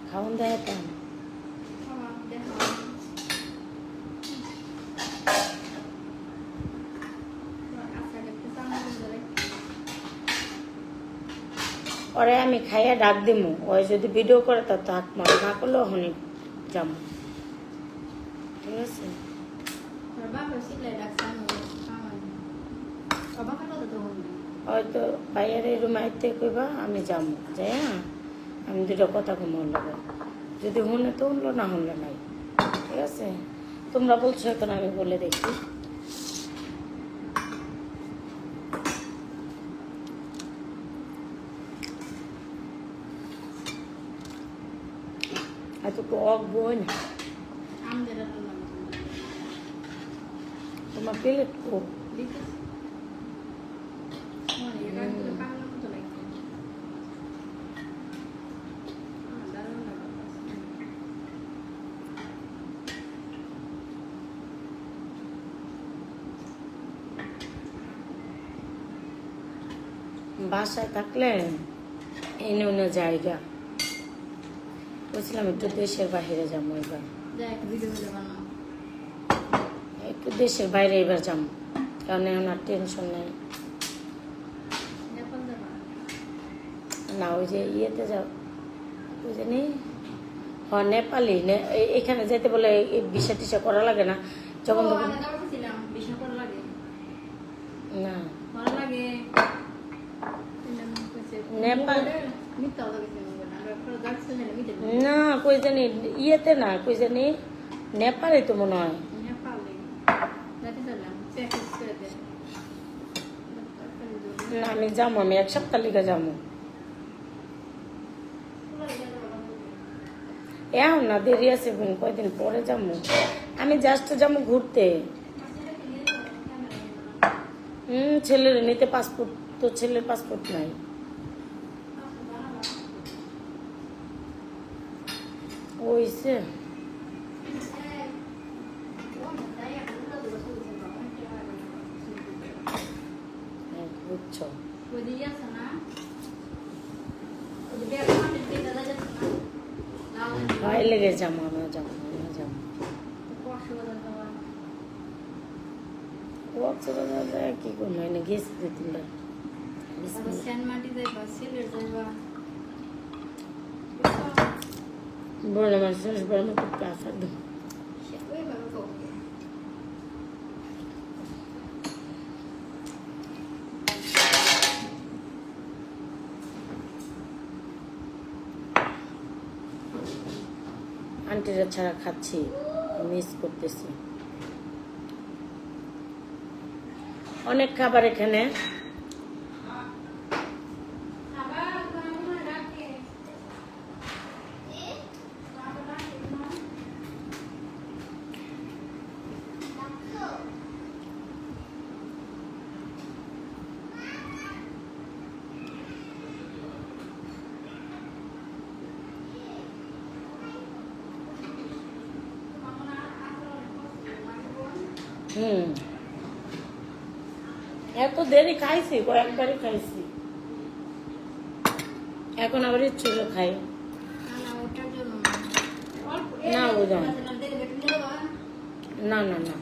খাওন দেখাতাম। ওরে আমি খাইয়া ডাক দিমু, ওই যদি ভিডিও করে তা থাক, মনে না করলেও হনি যাবো, ঠিক আছে? হয়তো ভাইয়ার এই রুম আইতে কইবা আমি যাবো, যাই হ্যাঁ আমি দুটো কথা কমল লাগো, যদি শুনে তো শুনলো, না শুনলো নাই, ঠিক আছে? তোমরা বলছো এখন আমি বলে দেখি। এত টক বই না তোমার প্লেট খুব বাসায় থাকলে এনে ওনে জায়গা বলছিলাম একটু দেশের বাইরে যাবো এবার, একটু দেশের বাইরে এবার যাবো, কারণ এখন আর টেনশন নেই না। ওই যে ইয়েতে যাও, ওই যে নেই নেপালি, এখানে যেতে বলে ভিসা টিসা করা লাগে না, যখন তখন না নেপাল না, কই জানি ইয়েতে না, কই জানি নেপালে তো মনে হয়। না আমি যাবো, আমি এক সপ্তাহ লিখে যাবো, এখন না দেরি আছে, কয়দিন পরে যাবো, আমি জাস্ট যাবো ঘুরতে। ছেলের নিতে পাসপোর্ট, তো ছেলের পাসপোর্ট নাই। ওইসে বুঝছো, ভয় লেগে যাবো, আমরা যাবো, আমরা যাবো। কি করবো, এনে গেছি দু তিনবার, বড় মানুষ বড় মতো কাজ একদম। আন্টিরা ছাড়া খাচ্ছি, মিস করতেছি অনেক খাবার এখানে। এত দেরি খাইছি, কয়েকবারই খাইছি, এখন আবার ইচ্ছে হলো খাই না। বুঝলাম না না না,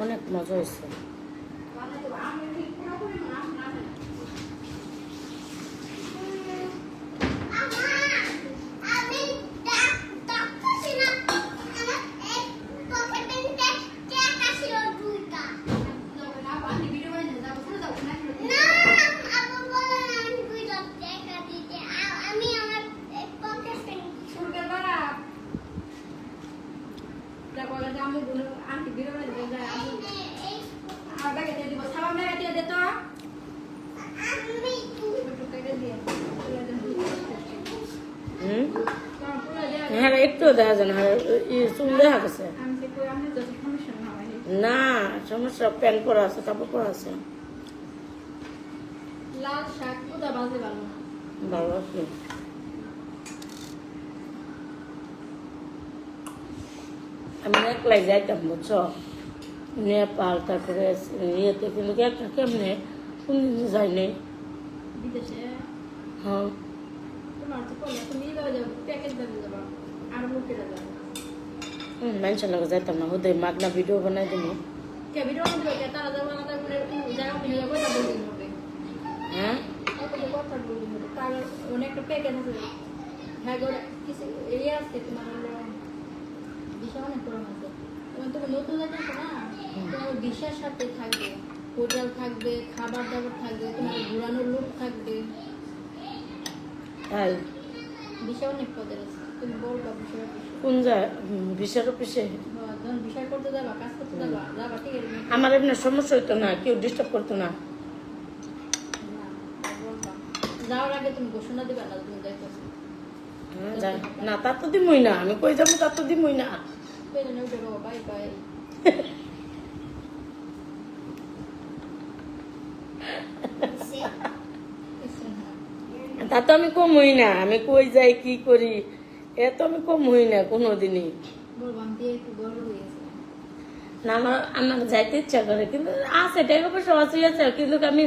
অনেক মজা হয়েছে। হ্যাঁ একটু দেখা যায় না, চুল দেখা গেছে না, সমস্যা প্যান্ট পরা আছে, কাপড় পরা আছে, ভালো আছে। আমি একলাই যাইতাম বুঝছো নেপাল, তারপরে ইয়েতে, কিন্তু একটা কেমনে কোন দিন যাইনি বিদেশে হ্যাঁ তোমার তো করলে তুমি যাবে যাবে প্যাকেজ দেবে যাবা আর লোকেরা যাবে মানুষের লোক যাইতাম না হুদে মাগনা ভিডিও বানাই দিব কে ভিডিও বানাতে কে তারা যাবে না তারপরে জায়গা নিয়ে যাবে তা বলতে হবে হ্যাঁ কত কথা বলতে হবে তার অনেক একটা প্যাকেজ আছে হ্যাঁ গো কিছু এই আছে তোমার হলো বিষয় অনেক পুরো আছে তুমি নতুন যাচ্ছ না তোমার বিষয়ের সাথে থাকবে হোটেল থাকবে খাবার দাবার থাকবে তোমার ঘোরানোর লোক থাকবে তাই বিষয় অনেক পদের আছে তুমি বলবা বিষয় কোন যায় ভিসার অফিসে যখন বিষয় করতে যাবা কাজ করতে যাবা যাবা ঠিক আছে আমার এমনি সমস্যা হইতো না কেউ ডিস্টার্ব করতো না যাওয়ার আগে তুমি ঘোষণা দেবে না তুমি যাইতেছো না তা তো দিমই না আমি কই যাবো তা তো দিমই না পেলে না উঠে বাবা বাই বাই তা তো আমি কম হই না আমি কই যাই কি করি এ তো আমি কম হই না কোনোদিনই বলবাম দিয়ে একটু গর্ব হয়েছে না আমার যাইতে ইচ্ছা করে কিন্তু আছে টাকা পয়সা আছে কিন্তু আমি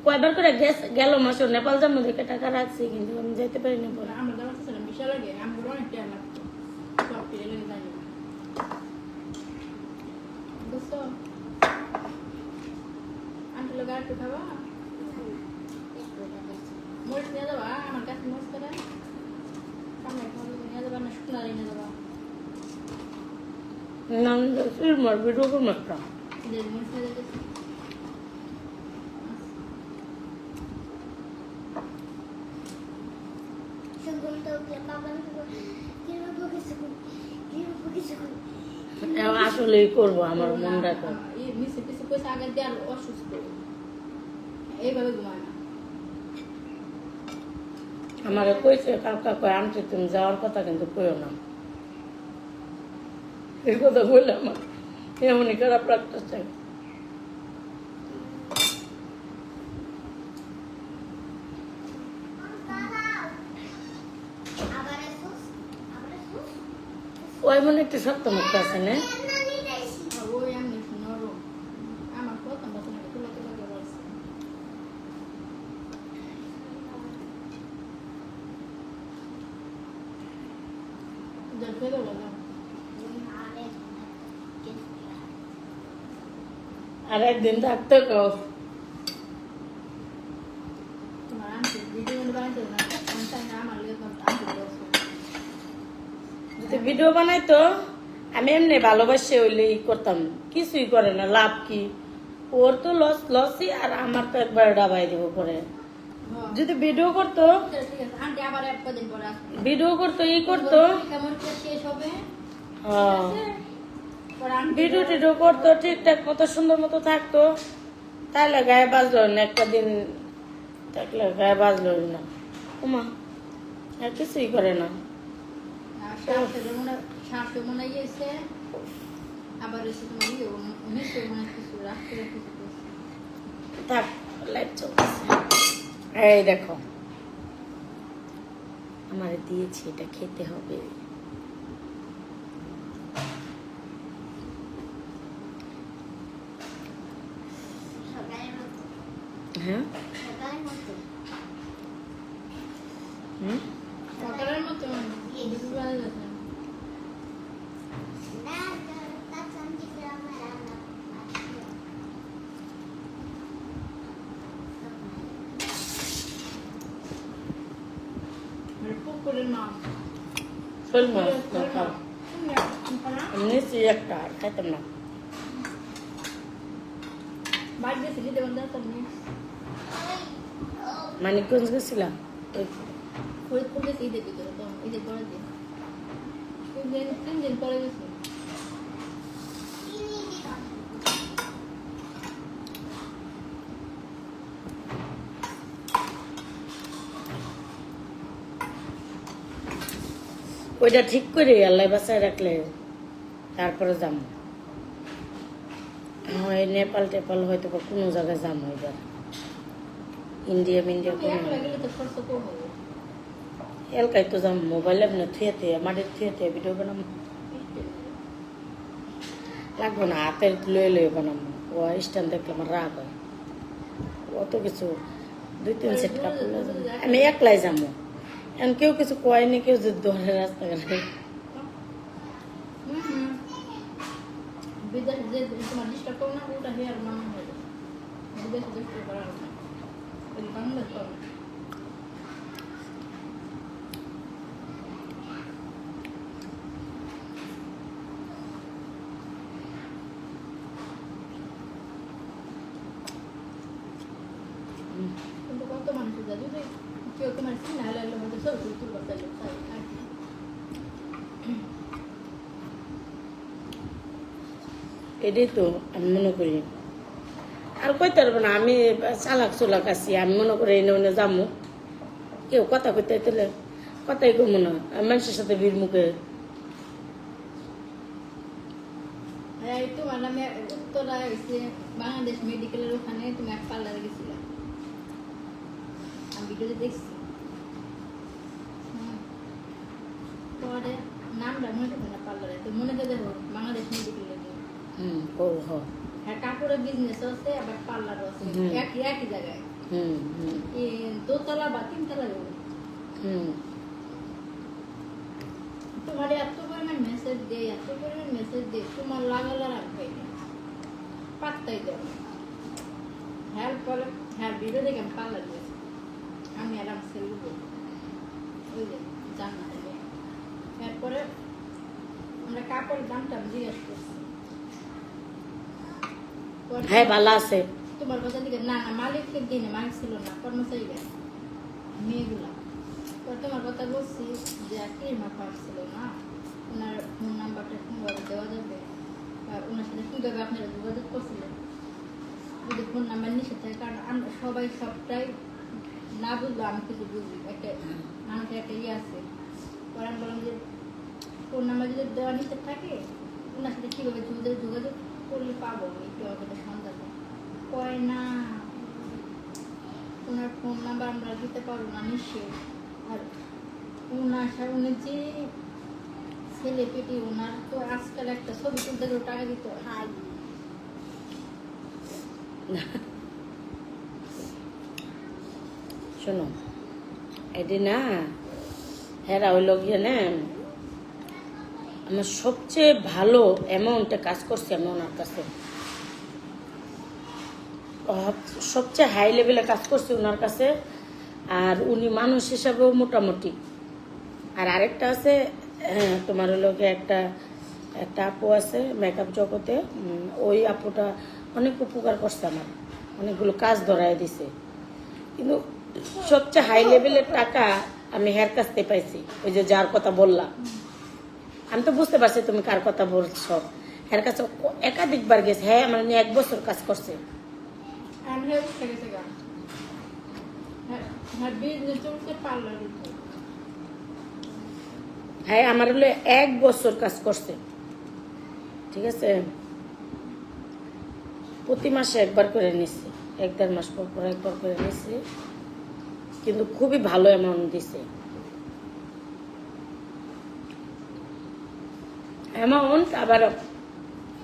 কয়বার করে গেল মাসে নেপাল যার মধ্যে টাকা রাখছি কিন্তু আমি যাইতে পারিনি বলে আমার দাম আছে বিশাল লাগে আমার অনেক টাকা লাগতো সব ফিরে লেগে জানি বুঝছো আন্টি লোক আর একটু খাবা মরিচ নিয়ে যাবা আমার কাছে মরিচ করে সামনে নিয়ে যাবা না শুকনা নিয়ে যাবা না মার ভিডিও করুন একটা মরিচ নিয়ে যাবে আসলেই করবো আমার মন রাখো মিশে কিছু পয়সা আগে দিয়ে আর অসুস্থ এইভাবে ঘুমায় না আমার কইছে কালকা কয় আনতে তুমি যাওয়ার কথা কিন্তু কইও না এই কথা বললে আমার এমনই খারাপ লাগতেছে ওই মনে একটু শক্ত মুক্ত আছে না ওই আমি নরম আমার প্রথম বছর তুলা তুলা করে বলছে জল ফেলে বলো আর একদিন থাকতে কও তোমার আনতে ভিডিও বানাইতে না আমার লেগে আনতে বলছে যদি ভিডিও বানাইতো আমি এমনি ভালোবাসে হইলে ই করতাম কিছুই করে না লাভ কি ওর তো লসই আর আমার তো একবার ডাবাই দিব পরে যদি ভিডিও করতো ঠিক আছে আন্টি আবার এক কদিন পরে আসবে ভিডিও করতো ই করতো কেমন করে শেষ হবে হ্যাঁ পরে আন্টি ভিডিও টিডিও করতো ঠিকঠাক মতো সুন্দর মতো থাকতো তাহলে গায়ে বাজলো না একটা দিন থাকলে গায়ে বাজলো না ওমা আর কিছুই করে না শাশুড়ি মনে গিয়েছে আবার এসে তোমার ইয়ে মিষ্টি মনে কিছু রাখতে কিছু থাক লাইট চলতেছে এই দেখো আমার দিয়েছি এটা খেতে হবে হ্যাঁ সকালের মতো দুপুরবেলা যাচ্ছে পুকুরের মাছ শোল মাছ না খাও নিচ্ছি একটা আর খাইতাম না বাইক দিয়ে ফিরে দেবেন না তুমি মানিকগঞ্জ গেছিলাম ফরিদপুর গেছে ঈদের ভিতরে তো ঈদের পরের দিন 3 দিন পরে গেছে ওইটা ঠিক করে আল্লাহ বাসায় রাখলে তারপরে যাম হয় নেপাল টেপাল হয়তো বা কোনো জায়গায় যাম এবার ইন্ডিয়া মিন্ডিয়া কোনো গেলে তো খরচ কম হবে এলকাই তো যাম মোবাইল আপনার থুয়েতে মাটির থুয়েতে ভিডিও বানাম লাগবো না হাতের লয়ে লয়ে বানাম ও স্ট্যান্ড দেখলে আমার রাগ হয় অত কিছু 2-3 সেট কাপড় লয়ে যাবো। আমি একলাই যাবো, এখন কেউ কিছু কয়নি, কেউ যদি ধরে রাস্তাঘাটে। বিদেশে যে তোমার ডিস্টার্ব করো না ওটা হেয়ার মানা হয়ে যাবে। বিদেশে ডিস্টার্ব করা হবে না, ওই বাংলাদেশ করো। কিন্তু কত মানুষ যায় যদি কেউ তোমার চিনা হলে হয়তো সব তুলবা চাইলে আর কি। এটাই তো আমি মনে করি। আর কইতে পারবো না, আমি চালাক চুলাক আছি। আমি মনে করি এনে ওনে যাবো, কেউ কথা কইতে দিলে কথাই কমো না, আমি মানুষের সাথে বীর মুখে। এই তোমার নামে উত্তরা হয়েছে বাংলাদেশ মেডিকেলের ওখানে তুমি এক পার্লারে গেছিলে, আমি ভিডিওতে দেখছি। পরে নামটা মনে থাকে না পার্লারে, তো মনে থাকে দেখো বাংলাদেশ মেডিকেলের। ও হ হ্যাঁ, কাপড়ের বিজনেস আছে আবার পার্লারও আছে, একই একই জায়গায়। দোতলা বা তিনতলা হবে। তোমার এত পরিমাণ মেসেজ দেয়, এত পরিমাণ মেসেজ দেয়, তোমার লাগালে রাখবে না, পাত্তাই দেব না। হ্যাঁ পরে হ্যাঁ ভিডিও দেখে আমি পার্লার গেছি, আমি আরাম সেলবো ওই যে জানা। এরপরে আমরা কাপড়ের দামটা জিজ্ঞেস করছি। হ্যাঁ ভালো আছে। তোমার কথা দিকে না না মালিককে দিনে, মালিক ছিল না, কর্মচারীরা মেয়েগুলা। তোমার কথা বলছি যে কি মাপা ছিল না, ওনার ফোন নাম্বারটা কোনোভাবে দেওয়া যাবে, ওনার সাথে কীভাবে আপনারা যোগাযোগ করছিলেন যদি ফোন নাম্বার নিষেধ থাকে, কারণ আমরা সবাই সবটাই না বুঝবো, আমি কিছু বুঝি, একটা মানুষের একটা ইয়ে আছে। পরে আমি বললাম যে ফোন নাম্বার যদি দেওয়া নিষেধ থাকে, ওনার সাথে কীভাবে যোগাযোগ করলে পাবো একটু আমাদের সন্ধ্যা কয় না, ওনার ফোন নাম্বার আমরা দিতে পারবো না নিশ্চয়। আর উনি যে ছেলে পেটি, ওনার তো আজকাল একটা ছবি তুলতে গেলে টাকা দিতে হয়। শোনো, এটি না হেরা হইল গিয়ে না, আমার সবচেয়ে ভালো অ্যামাউন্টে কাজ করছি আমি ওনার কাছে, সবচেয়ে হাই লেভেলে কাজ করছি ওনার কাছে। আর উনি মানুষ হিসাবেও মোটামুটি। আর আরেকটা আছে, তোমার হলো একটা আপু আছে মেকআপ জগতে, ওই আপুটা অনেক উপকার করছে আমার, অনেকগুলো কাজ ধরায় দিছে। কিন্তু সবচেয়ে হাই লেভেলের টাকা আমি হের কাছ থেকে পাইছি, ওই যে যার কথা বললাম। আমি তো বুঝতে পারছি তুমি কার কথা বলছ। হের কাছে একাধিকবার গেছে, হ্যাঁ আমার নিয়ে 1 বছর কাজ করছে। হ্যাঁ আমার হলো 1 বছর কাজ করছে, ঠিক আছে। প্রতি মাসে একবার করে নিছি, 1-1.5 মাস পর পর একবার করে নিছি, কিন্তু খুবই ভালো অ্যামাউন্ট দিছে। অ্যামাউন্ট আবার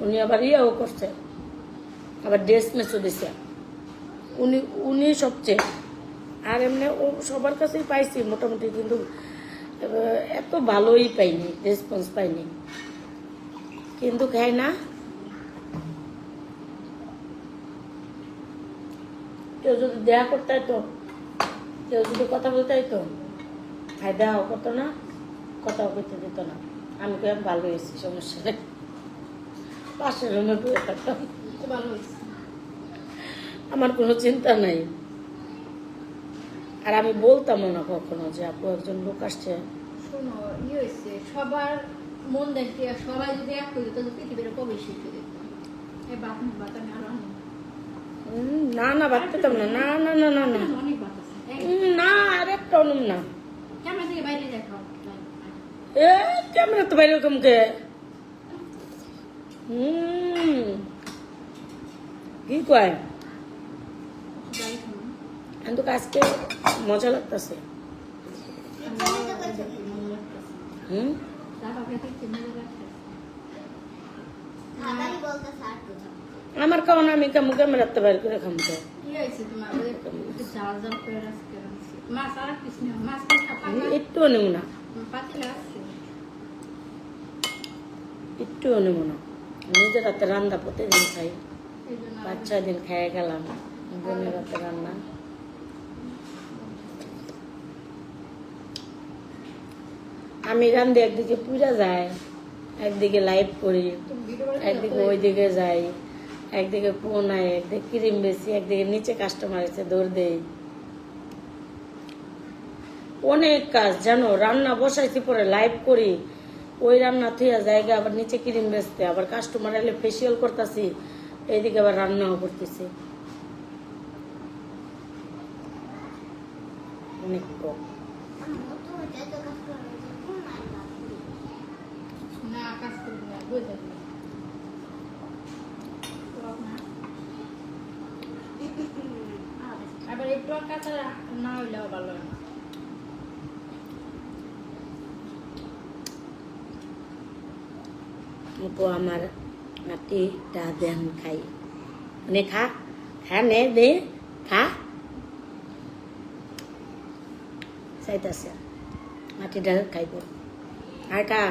উনি আবার ইয়েও করছে, আবার ড্রেস মেসও দিছে উনি সবচেয়ে। আর এমনি ও সবার কাছেই পাইছি মোটামুটি, কিন্তু এত ভালোই পাইনি, রেসপন্স পাইনি। কিন্তু খাই না, কেউ যদি দেয়া করতে হতো, কেউ যদি কথা বলতে হতো, খাই দেওয়াও করতো না, কথাও করতে দিত না। আমি কেমন ভালো হয়েছি, সমস্যা নেই, পাশের রুমে বসে থাকতাম, ভালো হয়েছে, আমার কোনো চিন্তা নাই। আর আমি বলতামও না কখনো যে আপু একজন লোক আসছে। শোনো ইয়ে হয়েছে, সবার মন দেখে সবাই যদি এক করে দিত, পৃথিবীর প্রবেশ করতে দিত। এই বাত আমি আরো না না বাদ পেতাম না, না না না না না অনেক বাত আছে না, আর একটা অনুম না। ক্যামেরা থেকে বাইরে দেখাও, এ ক্যামেরা তো বাইরে কমকে। কি কয়, কিন্তু আজকে মজা লাগতেছে। আমার খাওয়া না আমি কামু ক্যামেরাতে বাইর করে খামু তো। কি হয়েছে তোমার ওই একটু জাল জাল করে আজকে রাখছি মাছ আর কিছু না মাছ কি খাপা একটুও নেব না, পাতিলা আছে একটুও নেব না। নিজের হাতে রান্না প্রতিদিন খাই, এই জন্য 5-6 দিন খেয়ে গেলাম বোনের হাতে রান্না। আমি রান্ধে একদিকে পূজা যায়, একদিকে লাইভ করি, তুমি ভিডিও করে একদিকে ওইদিকে যাই, একদিকে ফোন আয়, একদিকে ক্রিম বেশি, একদিকে নিচে কাস্টমার এসে দৌড় দেই। অনেক কাজ জানো, রান্না বসাইছি পরে লাইভ করি, ওই রান্না থুয়া জায়গা আবার নিচে ক্রিম বেচতে, আবার কাস্টমার এলে ফেসিয়াল করতেছি, এইদিকে আবার রান্নাও করতেছি। অনেক কম। না কাজ করবি না বই থাকবি আবার একটু কাঁচা না হইলেও ভালো হয় না আপু আমার নাতিটা দেন খাই, নে খা, খা নে দে খা, চাইতেছে নাতিটা খাইব আর খা।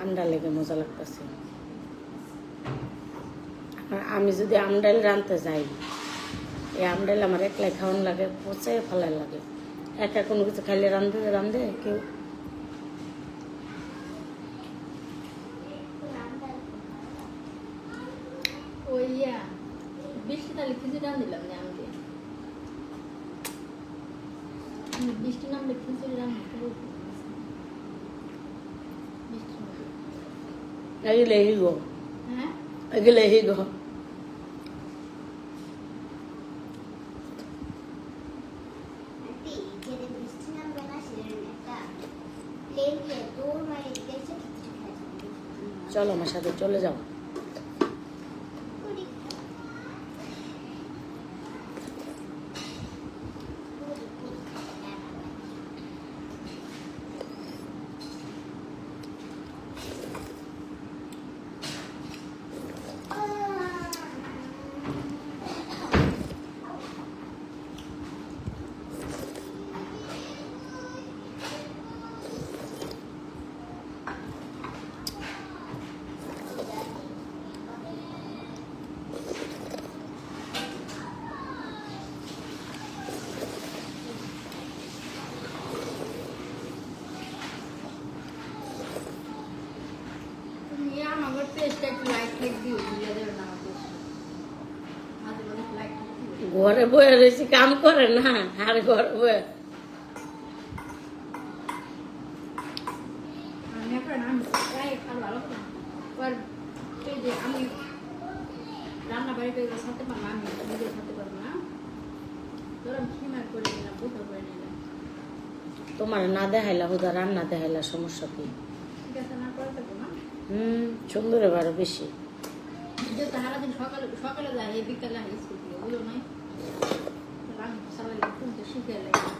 আমডাল লেগে মজা লাগতেছে। আমি যদি আমডাল রাঁধতে যাই, এই আমডাল আমার একলাই খাওয়ান লাগে, পচে ফেলাই লাগে। একা কোনো কিছু খাইলে রাঁধে রাঁধে কেউ। ওই বৃষ্টি তাহলে খিচুড়ি রান দিলাম না আমি বৃষ্টি নামলে খিচুড়ি রান এগুলো হিগো, হ্যাঁ এগুলো হিগো। চলো আমার সাথে চলে যাও। তুমি আমার পেজটা একটু লাইক লাইক দিও দিয়ে দেবে না আমাকে মাঝে মাঝে লাইক ঘরে বয়ে রয়েছি, কাম করে না, আর ঘরে বয়ে আমি এখন আমি প্রায় খাওয়া ভালো না পর এই যে আমি রান্না বাড়ি করে খাতে পারবো আমি নিজে খাতে পারবো না ধর আমি খিমার করে নিলাম বোতল করে নিলাম তোমার না দেখাইলা হুদা রান্না দেখাইলা, সমস্যা কি? ঠিক আছে না করে থাকবো না সুন্দর এবার বেশি। যে সারাদিন সকালে সকালে যায় এই বিকালে হাই স্কুল থেকে বুঝলো নাই রান্না সবাই শুনতে শিখে লাগে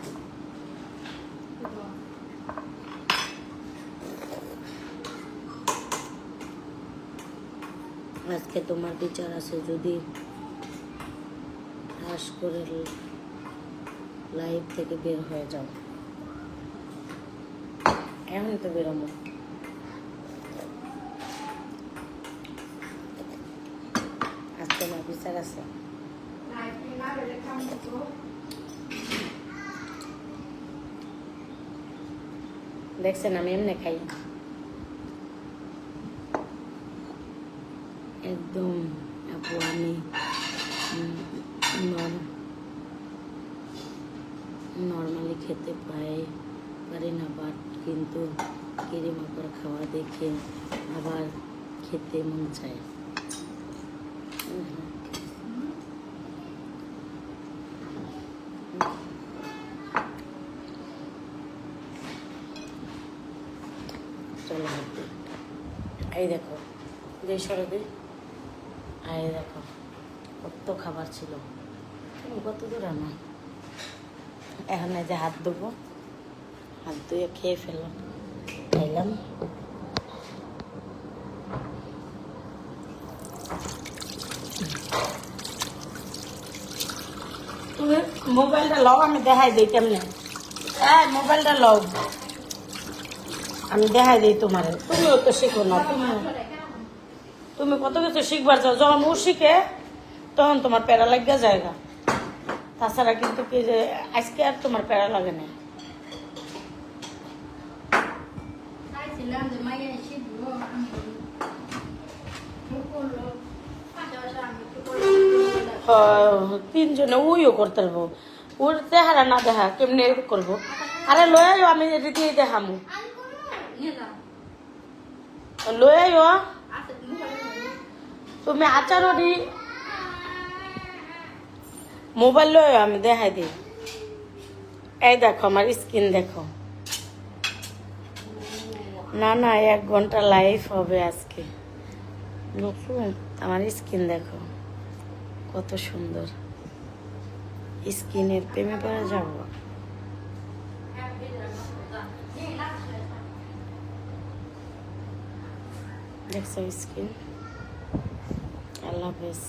আজকে তোমার বিচার আছে, যদি হাস করে লাইভ থেকে বের হয়ে যাও। এখন তো বেরোবো, আজকে আমার বিচার আছে। দেখছেন আমি এমনি খাই, একদম আপু আমি নর্মালি খেতে পারি না, বাট কিন্তু কিরিমাকর খাওয়া দেখে আবার খেতে মন চায়। চলো এই দেখো যে সরদে, এই দেখো কত খাবার ছিল, কত দূর আমার এখন এই যে হাত ধোবো, হাত ধুয়ে খেয়ে ফেললাম, খাইলাম। তুমি মোবাইলটা লও, আমি দেখাই দিই কেমনে। হ্যাঁ, মোবাইলটা লও, আমি দেখাই দিই তোমার। তুমিও তো শিখো না, তুমি কত কিছু শিখবার চাও। যখন ও শিখে তখন তোমার প্যারা লাগিয়া জায়গা। তাছাড়া কিন্তু কি যে আজকে আর তোমার প্যারা লাগে না। চাইছিলাম যে মাইয়া শিখবো, আমি করলো পাশাপাশি আমি একটু করে তিনজনে উইও করতে পারবো। ওর চেহারা না দেখা কেমনি করবো। আরে লয়ে আইও, আমি রীতি দেখামু। নিয়ে যাও। লয়ে আইও, আচ্ছা, তুমি তুমি আচারও দি মোবাইল লয়ে আমি দেখাই দিই। এই দেখো আমার স্কিন দেখো। না না, 1 ঘন্টা লাইভ হবে আজকে। নতুন আমার স্কিন দেখো কত সুন্দর। স্কিনের প্রেমে পড়ে যাবো। দেখছো স্কিন। আল্লাহ হাফেজ,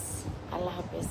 আল্লাহ হাফেজ।